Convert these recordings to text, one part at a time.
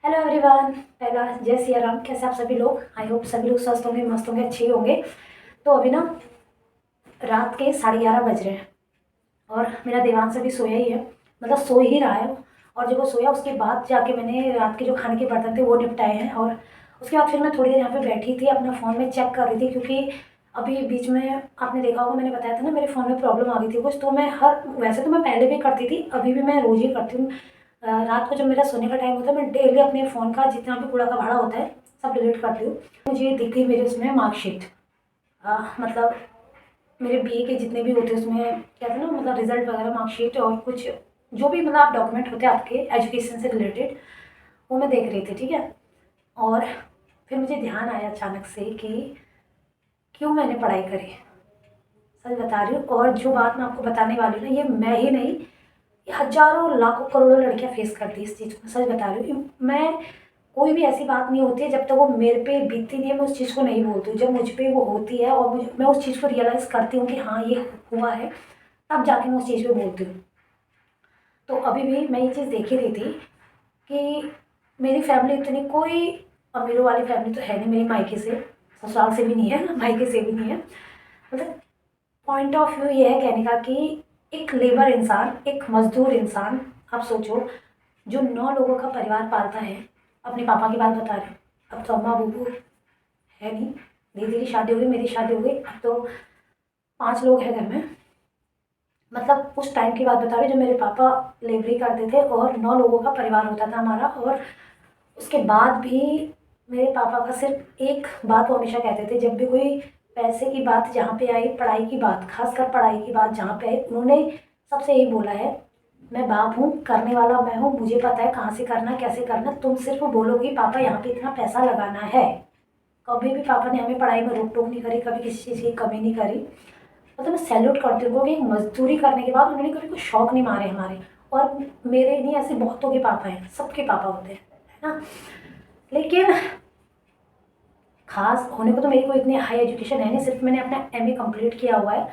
Hello everyone. पहला जय सिया राम। कैसे आप सभी लोग? आई होप सभी लोग स्वस्थ होंगे, मस्त होंगे, अच्छे ही होंगे। तो अभी ना रात के 11:30 बज रहे हैं और मेरा देवांश अभी सोया ही है, मतलब सो ही रहा है। और जब वो सोया उसके बाद जाके मैंने रात के जो खाने के बर्तन थे वो निपटाए हैं। और उसके बाद फिर मैं थोड़ी देर यहाँ पे बैठी थी, अपना फ़ोन में चेक कर रही थी, क्योंकि अभी बीच में आपने देखा होगा, मैंने बताया था ना, मेरे फ़ोन में प्रॉब्लम आ गई थी कुछ। तो मैं हर वैसे तो मैं पहले भी करती थी, अभी भी मैं रोज़ ही करती हूँ। रात को जब मेरा सोने का टाइम होता है, मैं डेली अपने फ़ोन का जितना भी कूड़ा कबाड़ा होता है सब डिलीट करती हूँ। मुझे ये दिख गई मेरे उसमें मार्कशीट, मतलब मेरे बीए के जितने भी होते हैं उसमें कहते हैं ना, मतलब रिजल्ट वगैरह, मार्कशीट और कुछ जो भी मतलब आप डॉक्यूमेंट होते हैं आपके एजुकेशन से रिलेटेड, वो मैं देख रही थी, ठीक है। और फिर मुझे ध्यान आया अचानक से कि क्यों मैंने पढ़ाई करी। सच बता रही हूँ, और जो बात मैं आपको बताने वाली हूँ ना, ये मैं ही नहीं, ये हजारों लाखों करोड़ों लड़कियां फेस करती है इस चीज़ को। सच बता रही हूँ मैं, कोई भी ऐसी बात नहीं होती है जब तक वो मेरे पे बीतती नहीं है, मैं उस चीज़ को नहीं बोलती हूँ। जब मुझ पे वो होती है और मुझे मैं उस चीज़ को रियलाइज़ करती हूँ कि हाँ ये हुआ है, तब जाके मैं उस चीज़ पे बोलती हूँ। तो अभी भी मैं ये चीज़ देख ही रही थी कि मेरी फैमिली इतनी कोई अमीरों वाली फैमिली तो है नहीं, मेरी मायके से, ससुराल से भी नहीं है, मायके से भी नहीं है। मतलब पॉइंट ऑफ व्यू ये है कहने का कि एक लेबर इंसान, एक मजदूर इंसान, आप सोचो, जो 9 लोगों का परिवार पालता है। अपने पापा की बात बता रहे हैं, अब तो अम्मा बूबू है नहीं, दीदी की शादी हो गई, मेरी शादी हो गई, अब तो 5 लोग हैं घर में। मतलब उस टाइम की बात बता रही हूँ जब मेरे पापा लेबरी करते थे और 9 लोगों का परिवार होता था हमारा। और उसके बाद भी मेरे पापा का सिर्फ एक बात वो हमेशा कहते थे, जब भी कोई पैसे की बात जहाँ पे आई, पढ़ाई की बात, खासकर पढ़ाई की बात जहाँ पे आई, उन्होंने सबसे यही बोला है, मैं बाप हूँ, करने वाला मैं हूँ, मुझे पता है कहाँ से करना, कैसे करना, तुम सिर्फ बोलो कि पापा यहाँ पे इतना पैसा लगाना है। कभी भी पापा ने हमें पढ़ाई में रोक टोक नहीं करी, कभी किसी चीज़ की कमी नहीं करी। मतलब मैं सैल्यूट करती हूँ कि मजदूरी करने के बाद उन्होंने कभी कोई शौक नहीं मारे हमारे। और मेरे नहीं, ऐसे बहुतों के पापा हैं, सबके पापा होते हैं, है ना। लेकिन खास होने को तो मेरी कोई इतनी हाई एजुकेशन है नहीं, सिर्फ मैंने अपना एमए कंप्लीट किया हुआ है।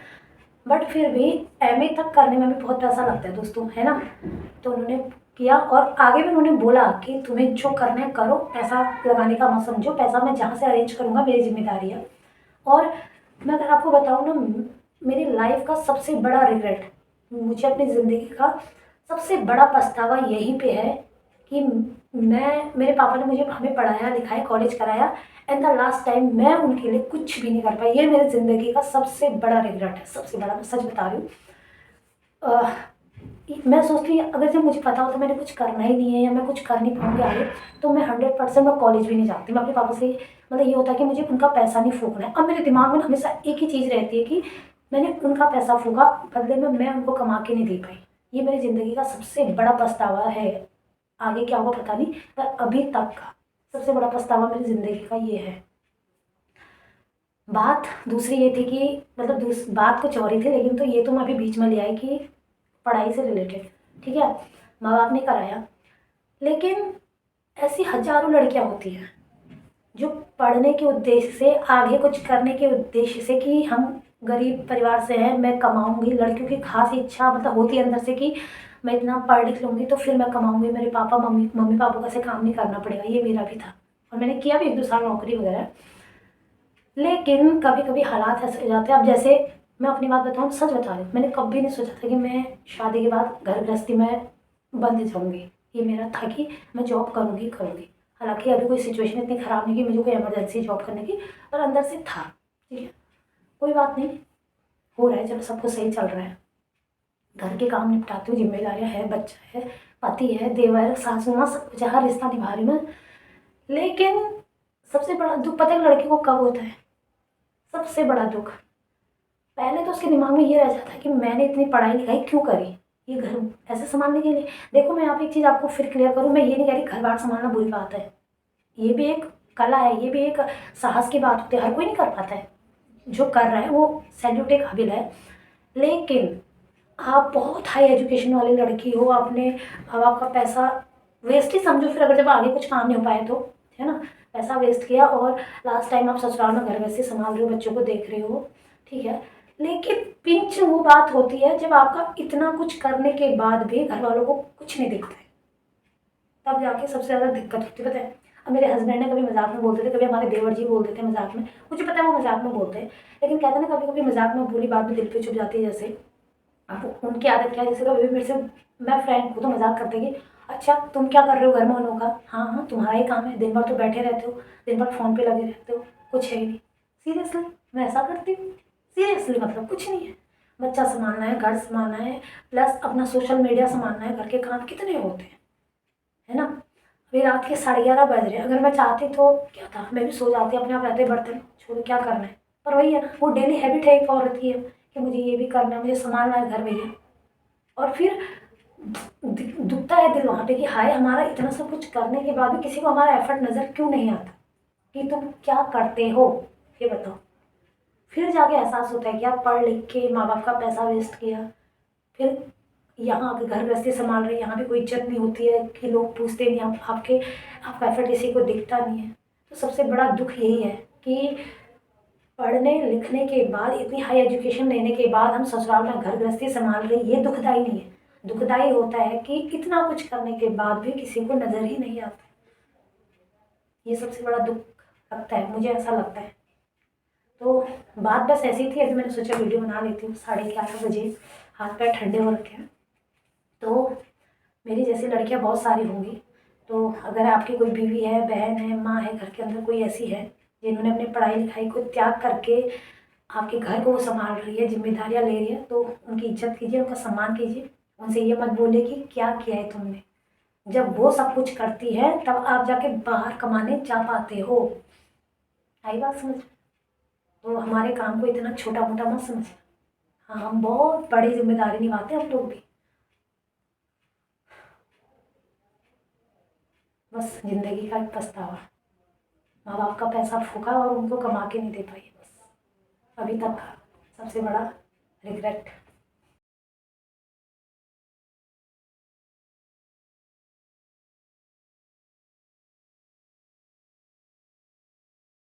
बट फिर भी एमए तक करने में भी बहुत पैसा लगता है दोस्तों, है ना। तो उन्होंने किया और आगे भी उन्होंने बोला कि तुम्हें जो करना है करो, पैसा लगाने का मत समझो, पैसा मैं जहाँ से अरेंज करूँगा, मेरी जिम्मेदारी है। और मैं अगर आपको बताऊँ ना, मेरी लाइफ का सबसे बड़ा रिग्रेट, मुझे अपनी ज़िंदगी का सबसे बड़ा पछतावा यहीं पे है कि मैं, मेरे पापा ने मुझे, हमें पढ़ाया लिखाया, कॉलेज कराया, एंड द लास्ट टाइम मैं उनके लिए कुछ भी नहीं कर पाई। ये मेरी ज़िंदगी का सबसे बड़ा रिग्रेट है, सबसे बड़ा, मैं सच बता रही हूँ। अह, मैं सोचती हूँ अगर जब मुझे पता हो तो मैंने कुछ करना ही नहीं है या मैं कुछ कर नहीं पाऊँगी आगे, तो मैं 100% मैं कॉलेज भी नहीं जाती। मैं अपने पापा से, मतलब ये होता है कि मुझे उनका पैसा नहीं फूकना है। अब मेरे दिमाग में हमेशा एक ही चीज़ रहती है कि मैंने उनका पैसा फूका, बदले में मैं उनको कमा के नहीं दे पाई। ये मेरी ज़िंदगी का सबसे बड़ा पछतावा है। आगे क्या होगा पता नहीं, पर अभी तक का सबसे बड़ा पछतावा मेरी ज़िंदगी का ये है। बात दूसरी ये थी कि, मतलब बात कुछ और ही थी, लेकिन तो ये तो मैं अभी बीच में ले आई कि पढ़ाई से रिलेटेड, ठीक है, माँ बाप ने कराया। लेकिन ऐसी हजारों लड़कियां होती हैं जो पढ़ने के उद्देश्य से, आगे कुछ करने के उद्देश्य से, कि हम गरीब परिवार से हैं, मैं कमाऊंगी, लड़कियों की खास इच्छा मतलब होती है अंदर से कि मैं इतना पढ़ लिख लूँगी तो फिर मैं कमाऊंगी, मेरे पापा मम्मी मम्मी पापा का से काम नहीं करना पड़ेगा। ये मेरा भी था और मैंने किया भी 1-2 साल नौकरी वगैरह। लेकिन कभी कभी हालात ऐसे हो जाते हैं। अब जैसे मैं अपनी बात बताऊँ, सच बता रही हूँ, मैंने कभी नहीं सोचा था कि मैं शादी के बाद घर गृहस्थी में बंद जाऊँगी। ये मेरा था कि मैं जॉब करूँगी करूँगी। हालांकि अभी कोई सिचुएशन इतनी ख़राब नहीं कि मुझे कोई इमरजेंसी जॉब करने की, पर अंदर से था, ठीक है, कोई बात नहीं, हो रहा है, जब सब कुछ सही चल रहा है, घर के काम निपटाती हूँ, जिम्मेदारियाँ है, बच्चा है, पति है, देवर, सासू माँ, सब कुछ है, हर रिश्ता निभा रही मैं। लेकिन सबसे बड़ा दुख पता है लड़की को कब होता है? सबसे बड़ा दुख पहले तो उसके दिमाग में ये रह जाता है कि मैंने इतनी पढ़ाई लिखाई क्यों करी, ये घर ऐसे संभालने के लिए। देखो मैं यहाँ पे एक चीज़ आपको फिर क्लियर करूँ, मैं ये नहीं कह रही घर बार संभालना बुरी बात है, ये भी एक कला है, ये भी एक साहस की बात होती है, हर कोई नहीं कर पाता है। जो कर रहा है वो सैल्यूट के काबिल है। लेकिन आप बहुत हाई एजुकेशन वाली लड़की हो, आपने, अब आपका पैसा वेस्ट ही समझो फिर, अगर जब आगे कुछ काम नहीं हो पाए तो, है ना, पैसा वेस्ट किया और लास्ट टाइम आप ससुराल में घर वैसे संभाल रहे हो, बच्चों को देख रहे हो, ठीक है। लेकिन पिंच वो बात होती है जब आपका इतना कुछ करने के बाद भी घर वालों को कुछ नहीं दिखता है, तब जाके सबसे ज़्यादा दिक्कत होती है, पता है। अब मेरे हस्बैंड ने कभी मजाक में बोलते थे, कभी हमारे देवर जी बोलते थे मजाक में, मुझे पता है वो मजाक में बोलते हैं, लेकिन कहते हैं ना कभी कभी मजाक में बोली बात भी दिल पे छुप जाती है। जैसे अब उनकी आदत क्या है, जैसे कभी भी मेरे से, मैं फ्रेंड को तो मजाक करते कि अच्छा तुम क्या कर रहे हो घर में उन्हों का, हाँ हाँ तुम्हारा ही काम है, दिन भर तो बैठे रहते हो, दिन भर फ़ोन पे लगे रहते हो, कुछ है ही नहीं। सीरियसली मैं ऐसा करती हूँ, सीरियसली मतलब कुछ नहीं है। बच्चा संभालना है, घर संभालना है, प्लस अपना सोशल मीडिया संभालना है, घर के काम कितने होते हैं, है ना। अभी रात के 11:30 बज रहे हैं, अगर मैं चाहती तो क्या था, मैं भी सो जाती, अपने आप रहते बर्तन छोड़ो, क्या करना है। पर वही है ना, वो डेली हैबिट है एक औरत की है कि मुझे ये भी करना है, मुझे संभालना है घर में ये। और फिर दुखता है दिल वहाँ पे कि हाय, हमारा इतना सब कुछ करने के बाद भी किसी को हमारा एफर्ट नज़र क्यों नहीं आता कि तुम क्या करते हो, ये बताओ। फिर जाके एहसास होता है कि आप पढ़ लिख के माँ बाप का पैसा वेस्ट किया, फिर यहाँ आके घर गृहस्थी संभाल रहे, यहाँ भी कोई इज्जत नहीं होती है कि लोग पूछते नहीं, आप आपके आपका एफर्ट किसी को दिखता नहीं है। तो सबसे बड़ा दुख यही है कि पढ़ने लिखने के बाद, इतनी हाई एजुकेशन लेने के बाद हम ससुराल में घर गृहस्थी संभाल रहे, ये दुखदाई नहीं है। दुखदाई होता है कि इतना कुछ करने के बाद भी किसी को नज़र ही नहीं आता। ये सबसे बड़ा दुख लगता है, मुझे ऐसा लगता है। तो बात बस ऐसी थी, अभी मैंने सोचा वीडियो बना लेती हूँ। 11:30 बजे, हाथ पैर ठंडे हो रखे हैं। तो मेरी जैसी लड़कियां बहुत सारी होंगी, तो अगर आपकी कोई बीवी है, बहन है, माँ है, घर के अंदर कोई ऐसी है जिन्होंने अपनी पढ़ाई लिखाई को त्याग करके आपके घर को वो संभाल रही है, जिम्मेदारियाँ ले रही है, तो उनकी इज्जत कीजिए, उनका सम्मान कीजिए। उनसे ये मत बोले कि क्या किया है तुमने। जब वो सब कुछ करती है तब आप जाके बाहर कमाने जा पाते हो। आई बात समझ। तो हमारे काम को इतना छोटा मोटा मत समझ। हाँ, हम बहुत बड़ी जिम्मेदारी निभाते हैं हम लोग भी। बस जिंदगी का एक पछतावा, माँ बाप का पैसा फूका और उनको कमा के नहीं दे पाई, बस अभी तक का सबसे बड़ा रिग्रेट।